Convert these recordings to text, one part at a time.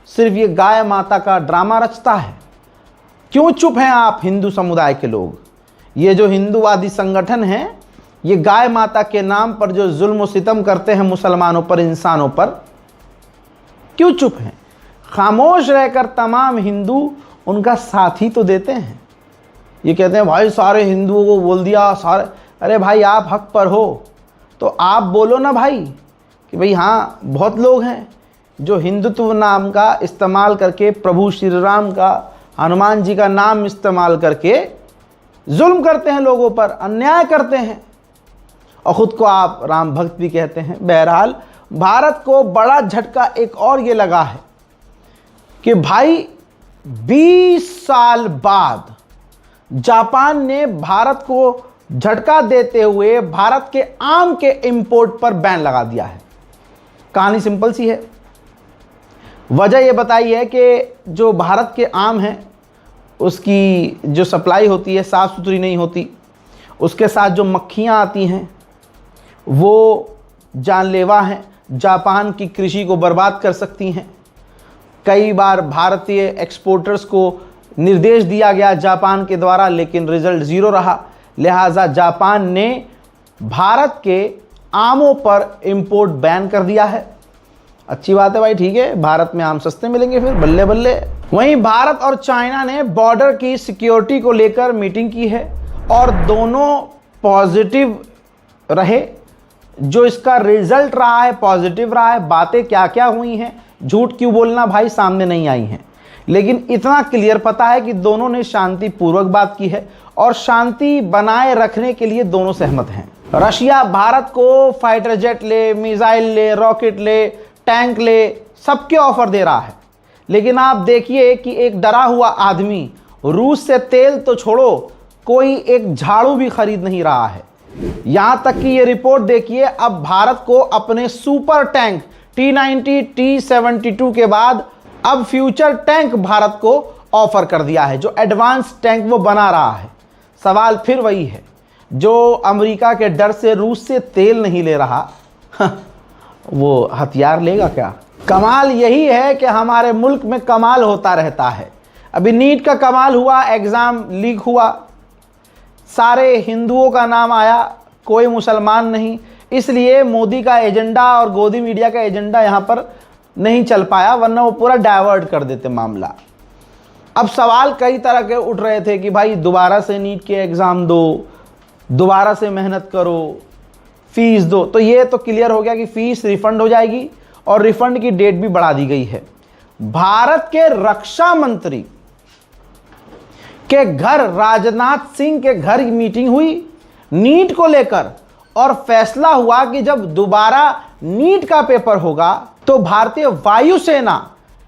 सिर्फ ये गाय माता का ड्रामा रचता है? क्यों चुप हैं आप हिंदू समुदाय के लोग? ये जो हिंदूवादी संगठन हैं, ये गाय माता के नाम पर जो जुल्म और सितम करते हैं मुसलमानों पर, इंसानों पर, क्यों चुप हैं? खामोश रहकर तमाम हिंदू उनका साथ ही तो देते हैं। ये कहते हैं भाई सारे हिंदुओं को बोल दिया सारे। अरे भाई आप हक पर हो तो आप बोलो ना भाई कि भाई हाँ, बहुत लोग हैं जो हिंदुत्व नाम का इस्तेमाल करके, प्रभु श्री राम का, हनुमान जी का नाम इस्तेमाल करके जुल्म करते हैं, लोगों पर अन्याय करते हैं और ख़ुद को आप राम भक्त भी कहते हैं। बहरहाल भारत को बड़ा झटका एक और ये लगा है कि भाई 20 साल बाद जापान ने भारत को झटका देते हुए भारत के आम के इंपोर्ट पर बैन लगा दिया है। कहानी सिंपल सी है। वजह यह बताई है कि जो भारत के आम हैं उसकी जो सप्लाई होती है साफ़ सुथरी नहीं होती, उसके साथ जो मक्खियाँ आती हैं वो जानलेवा हैं, जापान की कृषि को बर्बाद कर सकती हैं। कई बार भारतीय एक्सपोर्टर्स को निर्देश दिया गया जापान के द्वारा, लेकिन रिजल्ट ज़ीरो रहा। लिहाजा जापान ने भारत के आमों पर इंपोर्ट बैन कर दिया है। अच्छी बात है भाई, ठीक है, भारत में आम सस्ते मिलेंगे फिर, बल्ले बल्ले। वहीं भारत और चाइना ने बॉर्डर की सिक्योरिटी को लेकर मीटिंग की है और दोनों पॉजिटिव रहे। जो इसका रिजल्ट रहा है पॉजिटिव रहा है। बातें क्या क्या हुई हैं, झूठ क्यों बोलना भाई, सामने नहीं आई हैं, लेकिन इतना क्लियर पता है कि दोनों ने शांतिपूर्वक बात की है और शांति बनाए रखने के लिए दोनों सहमत हैं। रशिया भारत को फाइटर जेट ले, मिसाइल ले, रॉकेट ले, टैंक ले, सबके ऑफर दे रहा है, लेकिन आप देखिए कि एक डरा हुआ आदमी रूस से तेल तो छोड़ो, कोई एक झाड़ू भी खरीद नहीं रहा है। यहां तक कि ये रिपोर्ट देखिए, अब भारत को अपने सुपर टैंक T-90, T-72 के बाद अब फ्यूचर टैंक भारत को ऑफर कर दिया है, जो एडवांस टैंक वो बना रहा है। सवाल फिर वही है, जो अमेरिका के डर से रूस से तेल नहीं ले रहा वो हथियार लेगा क्या? कमाल यही है कि हमारे मुल्क में कमाल होता रहता है। अभी नीट का कमाल हुआ, एग्ज़ाम लीक हुआ, सारे हिंदुओं का नाम आया, कोई मुसलमान नहीं। इसलिए मोदी का एजेंडा और गोदी मीडिया का एजेंडा यहाँ पर नहीं चल पाया, वरना वो पूरा डाइवर्ट कर देते मामला। अब सवाल कई तरह के उठ रहे थे कि भाई दोबारा से नीट के एग्ज़ाम दो, दोबारा से मेहनत करो, फीस दो। तो ये तो क्लियर हो गया कि फ़ीस रिफ़ंड हो जाएगी और रिफ़ंड की डेट भी बढ़ा दी गई है। भारत के रक्षा मंत्री के घर, राजनाथ सिंह के घर मीटिंग हुई नीट को लेकर और फैसला हुआ कि जब दोबारा नीट का पेपर होगा तो भारतीय वायुसेना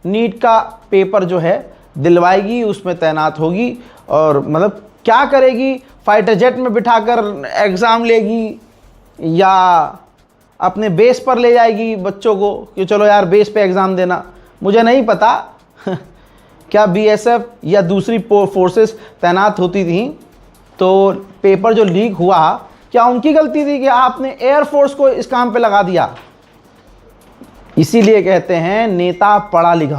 नीट का पेपर जो है दिलवाएगी, उसमें तैनात होगी और मतलब क्या करेगी, फाइटर जेट में बिठाकर एग्ज़ाम लेगी या अपने बेस पर ले जाएगी बच्चों को कि चलो यार बेस पे एग्ज़ाम देना, मुझे नहीं पता क्या BSF या दूसरी फोर्सेस तैनात होती थी तो पेपर जो लीक हुआ क्या उनकी गलती थी कि आपने एयरफोर्स को इस काम पे लगा दिया? इसीलिए कहते हैं नेता पढ़ा लिखा